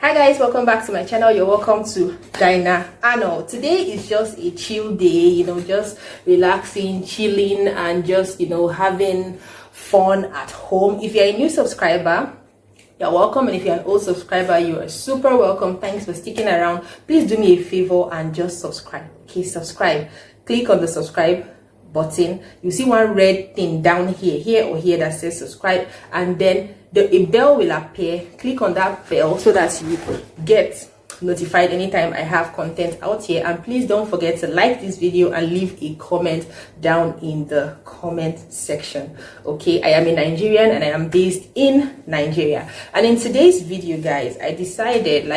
Hi guys, welcome back to my channel. You're welcome to Dinah Arnold. Today is just a chill day, just relaxing, chilling, and just having fun at home. If you're a new subscriber, you're welcome, and if you're an old subscriber, you are super welcome. Thanks for sticking around. Please do me a favor and just subscribe. Okay, subscribe. Click on the subscribe button. You see one red thing down here or here that says subscribe, and then a bell will appear. Click on that bell so that you get notified anytime I have content out here. And please don't forget to like this video and leave a comment down in the comment section. Okay, I am a Nigerian and I am based in Nigeria, and in today's video, guys, I decided,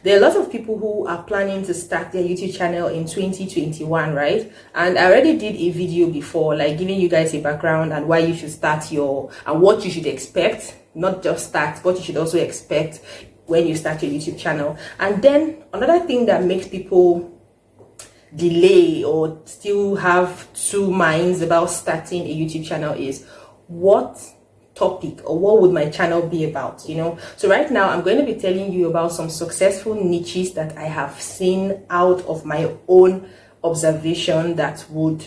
there are a lot of people who are planning to start their YouTube channel in 2021, right? And I already did a video before, giving you guys a background and why you should start and what you should expect, not just start, but you should also expect when you start your YouTube channel. And then another thing that makes people delay or still have two minds about starting a YouTube channel is what topic or what would my channel be about. So right now I'm going to be telling you about some successful niches that I have seen out of my own observation that would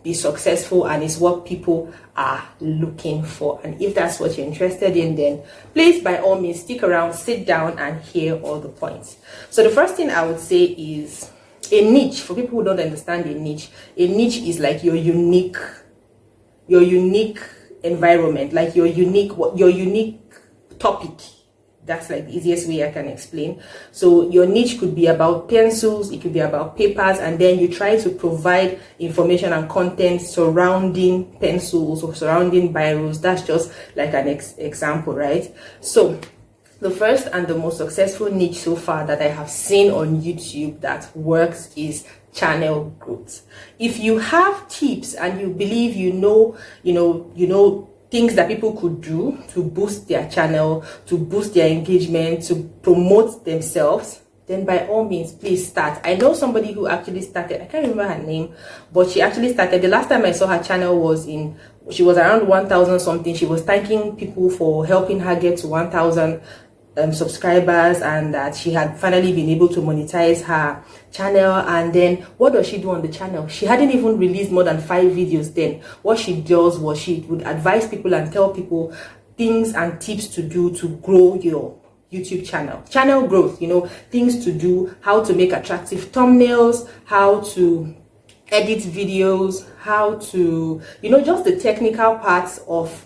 be successful and is what people are looking for. And if that's what you're interested in, then please by all means stick around, sit down and hear all the points. So the first thing I would say is a niche. For people who don't understand a niche is like your unique environment, like your unique topic. That's like the easiest way I can explain. So your niche could be about pencils, it could be about papers, and then you try to provide information and content surrounding pencils or surrounding biros. That's just like an example, right? So the first and the most successful niche so far that I have seen on YouTube that works is channel growth. If you have tips and you believe you know things that people could do to boost their channel, to boost their engagement, to promote themselves, then by all means please start. I know somebody who actually started, I can't remember her name, but she actually started. The last time I saw her channel she was around 1,000 something. She was thanking people for helping her get to 1,000 subscribers, and that she had finally been able to monetize her channel. And then what does she do on the channel? She hadn't even released more than 5 videos then. What she does was she would advise people and tell people things and tips to do to grow your YouTube channel growth, things to do, how to make attractive thumbnails, how to edit videos, how to just the technical parts of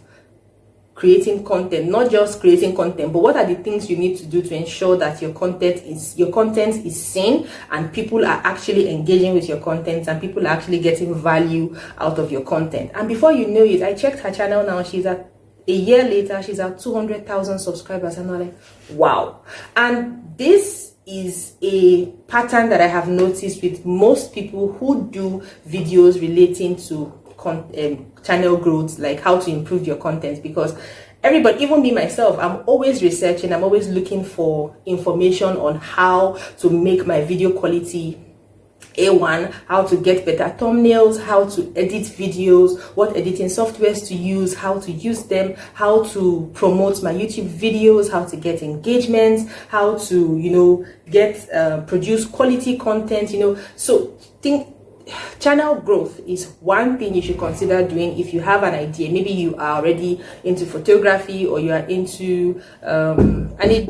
creating content. Not just creating content, but what are the things you need to do to ensure that your content is seen and people are actually engaging with your content and people are actually getting value out of your content. And before you know it, I checked her channel now, a year later she's at 200,000 subscribers, and I'm like, wow. And this is a pattern that I have noticed with most people who do videos relating to channel growth, like how to improve your content. Because everybody, even me myself, I'm always researching, I'm always looking for information on how to make my video quality A1, how to get better thumbnails, how to edit videos, what editing softwares to use, how to use them, how to promote my YouTube videos, how to get engagements, how to produce quality content. So channel growth is one thing you should consider doing if you have an idea. Maybe you are already into photography, or you are into and it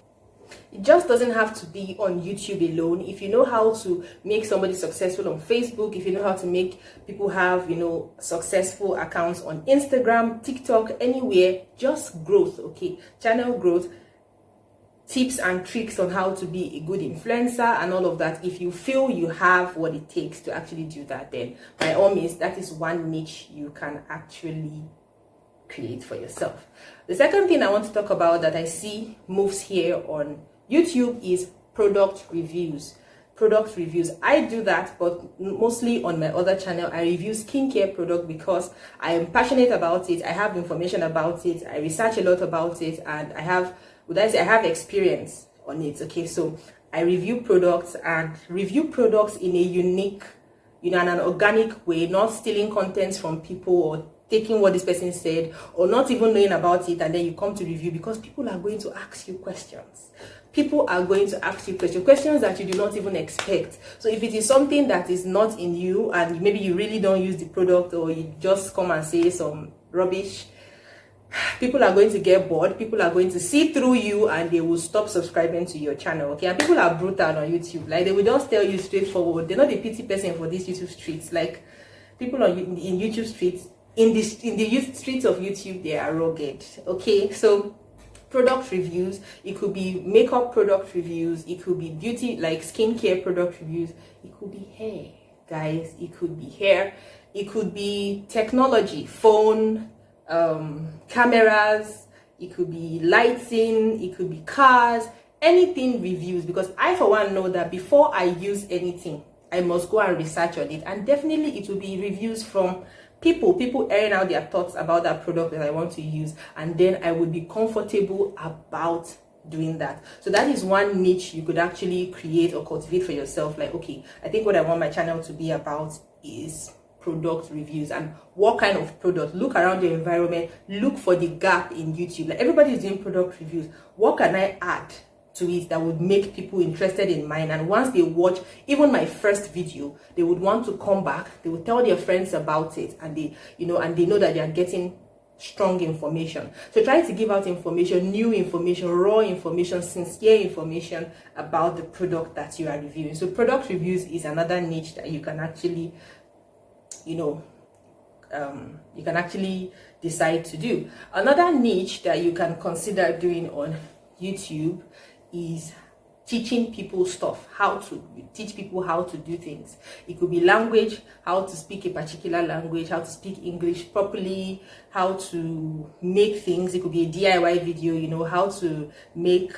just doesn't have to be on YouTube alone. If you know how to make somebody successful on Facebook, if you know how to make people have successful accounts on Instagram, TikTok, anywhere, just growth. Okay, channel growth, tips and tricks on how to be a good influencer and all of that. If you feel you have what it takes to actually do that, then by all means, that is one niche you can actually create for yourself. The second thing I want to talk about that I see moves here on YouTube is product reviews. I do that, but mostly on my other channel. I review skincare product because I am passionate about it. I have information about it. I research a lot about it, and I have experience on it. Okay, so I review products in a unique, in an organic way, not stealing contents from people or taking what this person said or not even knowing about it, and then you come to review, because people are going to ask you questions. People are going to ask you questions that you do not even expect. So if it is something that is not in you, and maybe you really don't use the product, or you just come and say some rubbish, people are going to get bored. People are going to see through you, and they will stop subscribing to your channel. Okay, and people are brutal on YouTube. Like, they will just tell you straightforward. They're not the pity person for these YouTube streets. Like, people on in YouTube streets, in the youth streets of YouTube, they are rugged. Okay, so product reviews, it could be makeup product reviews, it could be beauty, like skincare product reviews, it could be hair, guys, it could be hair, it could be technology, phone, cameras, it could be lighting, it could be cars, anything reviews. Because I, for one, know that before I use anything, I must go and research on it, and definitely it will be reviews from people airing out their thoughts about that product that I want to use, and then I would be comfortable about doing that. So that is one niche you could actually create or cultivate for yourself. Like, okay, I think what I want my channel to be about is product reviews. And what kind of product? Look around your environment, look for the gap in YouTube. Like, everybody is doing product reviews. What can I add to it that would make people interested in mine? And once they watch even my first video, they would want to come back, they would tell their friends about it, and they know that they are getting strong information. So try to give out information, new information, raw information, sincere information about the product that you are reviewing. So product reviews is another niche that you can actually decide to do. Another niche that you can consider doing on YouTube is teaching people stuff, how to teach people how to do things. It could be language, how to speak a particular language, how to speak English properly, how to make things. It could be a DIY video, how to make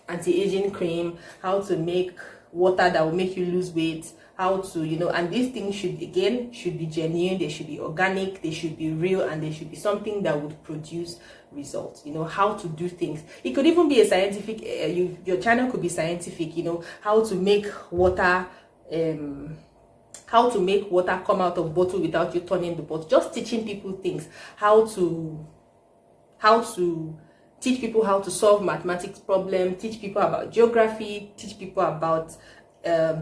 anti-aging cream, how to make water that will make you lose weight, how to, and these things should be genuine, they should be organic, they should be real, and they should be something that would produce results. How to do things. It could even be a scientific, your channel could be scientific, how to make water, come out of bottle without you turning the bottle. Just teaching people things, how to teach people how to solve mathematics problem, teach people about geography, teach people about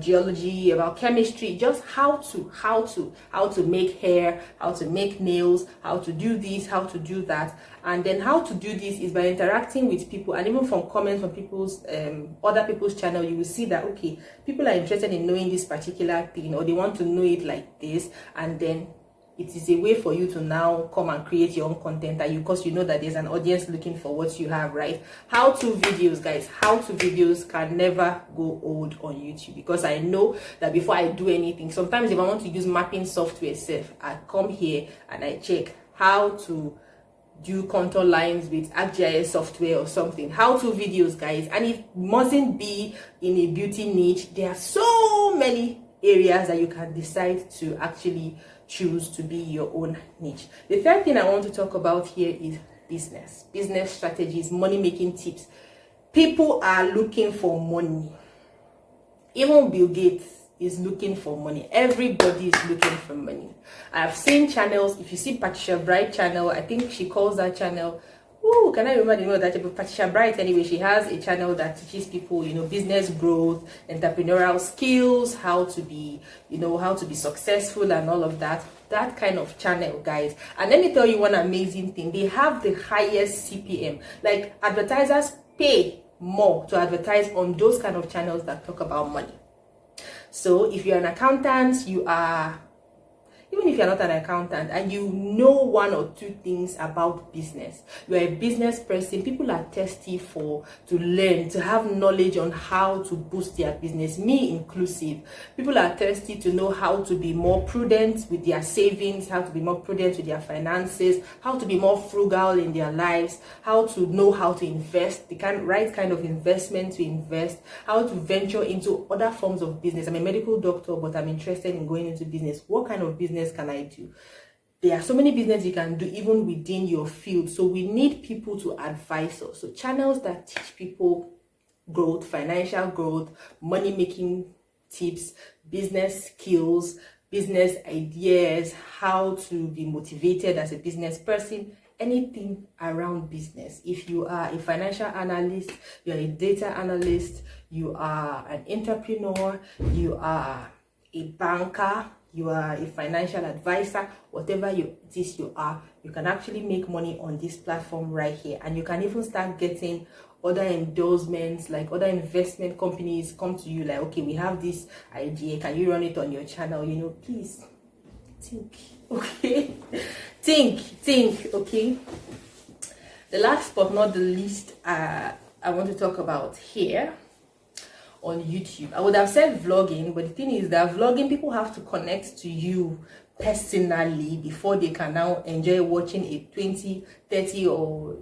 geology, about chemistry, just how to make hair, how to make nails, how to do this, how to do that. And then how to do this is by interacting with people, and even from comments from people's other people's channel, you will see that, okay, people are interested in knowing this particular thing, or they want to know it like this, and then it is a way for you to now come and create your own content, because you know that there's an audience looking for what you have, right? How-to videos, guys. How-to videos can never go old on YouTube, because I know that before I do anything, sometimes if I want to use mapping software itself, I come here and I check how to do contour lines with ArcGIS software or something. How-to videos, guys. And it mustn't be in a beauty niche. There are so many areas that you can decide to actually choose to be your own niche. The third thing I want to talk about here is business strategies, money making tips. People are looking for money. Even Bill Gates is looking for money. Everybody is looking for money. I've seen channels. If you see Patricia Bright channel, I think she calls that channel, can I remember the name of that channel? Patricia Bright, anyway. She has a channel that teaches people, business growth, entrepreneurial skills, how to be successful, and all of that. That kind of channel, guys. And let me tell you one amazing thing. They have the highest CPM. Like, advertisers pay more to advertise on those kind of channels that talk about money. So if you're an accountant, even if you're not an accountant and you know one or two things about business, you're a business person, people are thirsty to learn, to have knowledge on how to boost their business, me inclusive. People are thirsty to know how to be more prudent with their savings, how to be more prudent with their finances, how to be more frugal in their lives, how to know how to invest, the right kind of investment to invest, how to venture into other forms of business. I'm a medical doctor, but I'm interested in going into business. What kind of business can I do? There are so many businesses you can do even within your field. So we need people to advise us. So channels that teach people growth, financial growth, money making tips, business skills, business ideas, how to be motivated as a business person, anything around business. If you are a financial analyst, you're a data analyst, you are an entrepreneur, you are a banker, you are a financial advisor, whatever it is you are, you can actually make money on this platform right here. And you can even start getting other endorsements, like other investment companies come to you like, okay, we have this idea, can you run it on your channel? You know, please think, okay? think, okay? The last but not the least, I want to talk about here on YouTube. I would have said vlogging, but the thing is that vlogging, people have to connect to you personally before they can now enjoy watching a 20, 30 or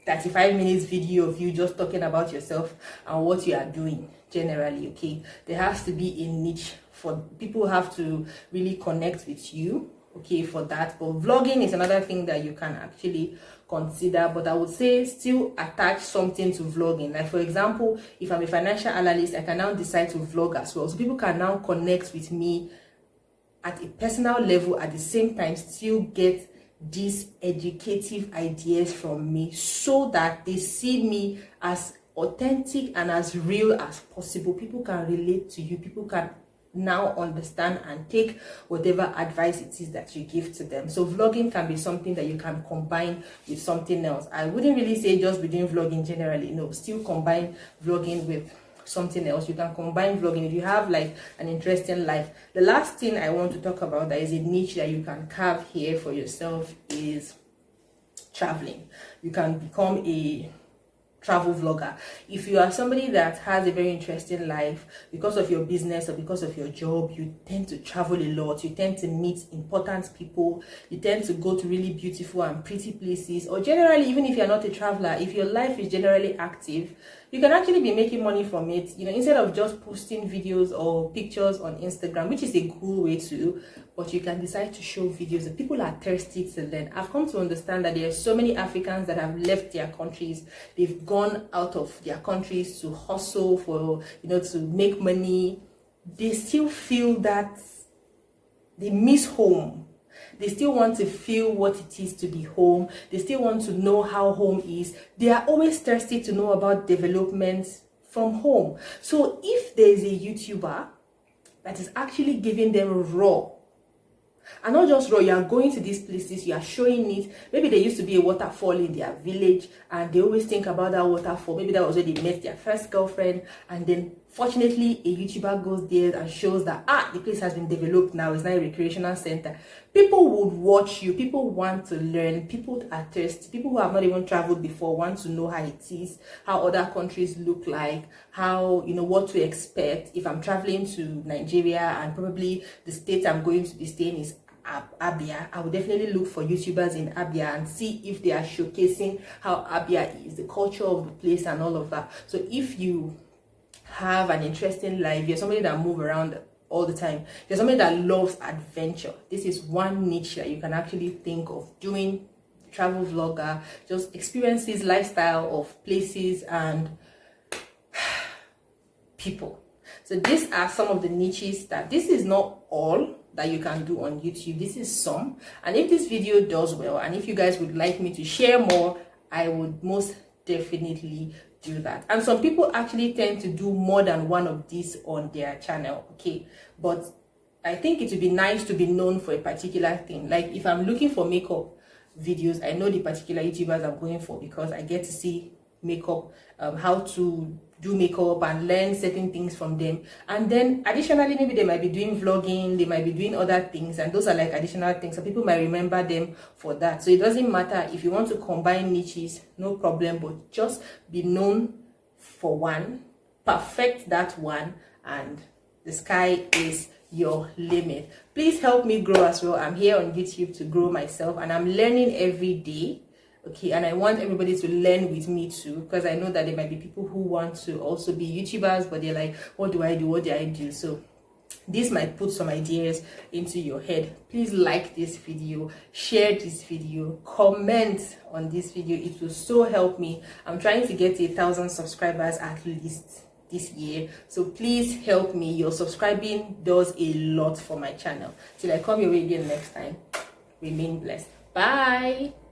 35 minutes video of you just talking about yourself and what you are doing generally. Okay, there has to be a niche for people, have to really connect with you, okay, for that. But vlogging is another thing that you can actually consider, but I would say still attach something to vlogging. Like for example, if I'm a financial analyst, I can now decide to vlog as well, so people can now connect with me at a personal level, at the same time still get these educative ideas from me, so that they see me as authentic and as real as possible. People can relate to you, people can now understand and take whatever advice it is that you give to them. So vlogging can be something that you can combine with something else. I wouldn't really say just be doing vlogging generally, no, still combine vlogging with something else. You can combine vlogging if you have like an interesting life. The last thing I want to talk about that is a niche that you can carve here for yourself is traveling. You can become a travel vlogger. If you are somebody that has a very interesting life because of your business or because of your job, you tend to travel a lot, you tend to meet important people, you tend to go to really beautiful and pretty places, or generally, even if you're not a traveler, if your life is generally active, you can actually be making money from it, you know, instead of just posting videos or pictures on Instagram, which is a cool way to, but you can decide to show videos that people are thirsty to learn. I've come to understand that there are so many Africans that have left their countries, they've gone out of their countries to hustle for, you know, to make money. They still feel that they miss home. They still want to feel what it is to be home. They still want to know how home is. They are always thirsty to know about developments from home. So if there is a YouTuber that is actually giving them raw, and not just raw, you are going to these places, you are showing it. Maybe there used to be a waterfall in their village and they always think about that waterfall. Maybe that was where they met their first girlfriend, and then fortunately a YouTuber goes there and shows that the place has been developed now, it's now a recreational center. People would watch you, people want to learn, people are thirsty, people who have not even traveled before want to know how it is, how other countries look like, how, you know, what to expect. If I'm traveling to Nigeria and probably the state I'm going to be staying is Abia, I will definitely look for YouTubers in Abia and see if they are showcasing how Abia is, the culture of the place and all of that. So if you have an interesting life, you're somebody that move around all the time, you're somebody that loves adventure, this is one niche that you can actually think of doing. Travel vlogger, just experiences, lifestyle of places and people. So these are some of the niches that, this is not all that you can do on YouTube, this is some. And if this video does well, and if you guys would like me to share more, I would most definitely do that. And some people actually tend to do more than one of these on their channel, okay? But I think it would be nice to be known for a particular thing. Like if I'm looking for makeup videos, I know the particular YouTubers I'm going for because I get to see makeup, how to do makeup and learn certain things from them. And then additionally, maybe they might be doing vlogging, they might be doing other things, and those are like additional things, so people might remember them for that. So it doesn't matter if you want to combine niches, no problem, but just be known for one, perfect that one, and the sky is your limit. Please help me grow as well. I'm here on YouTube to grow myself, and I'm learning every day. Okay, and I want everybody to learn with me too, because I know that there might be people who want to also be YouTubers, but they're like, what do I do? What do I do? So this might put some ideas into your head. Please like this video, share this video, comment on this video. It will so help me. I'm trying to get 1,000 subscribers at least. this year. So please help me. Your subscribing does a lot for my channel. Till I come your way again next time, remain blessed. Bye.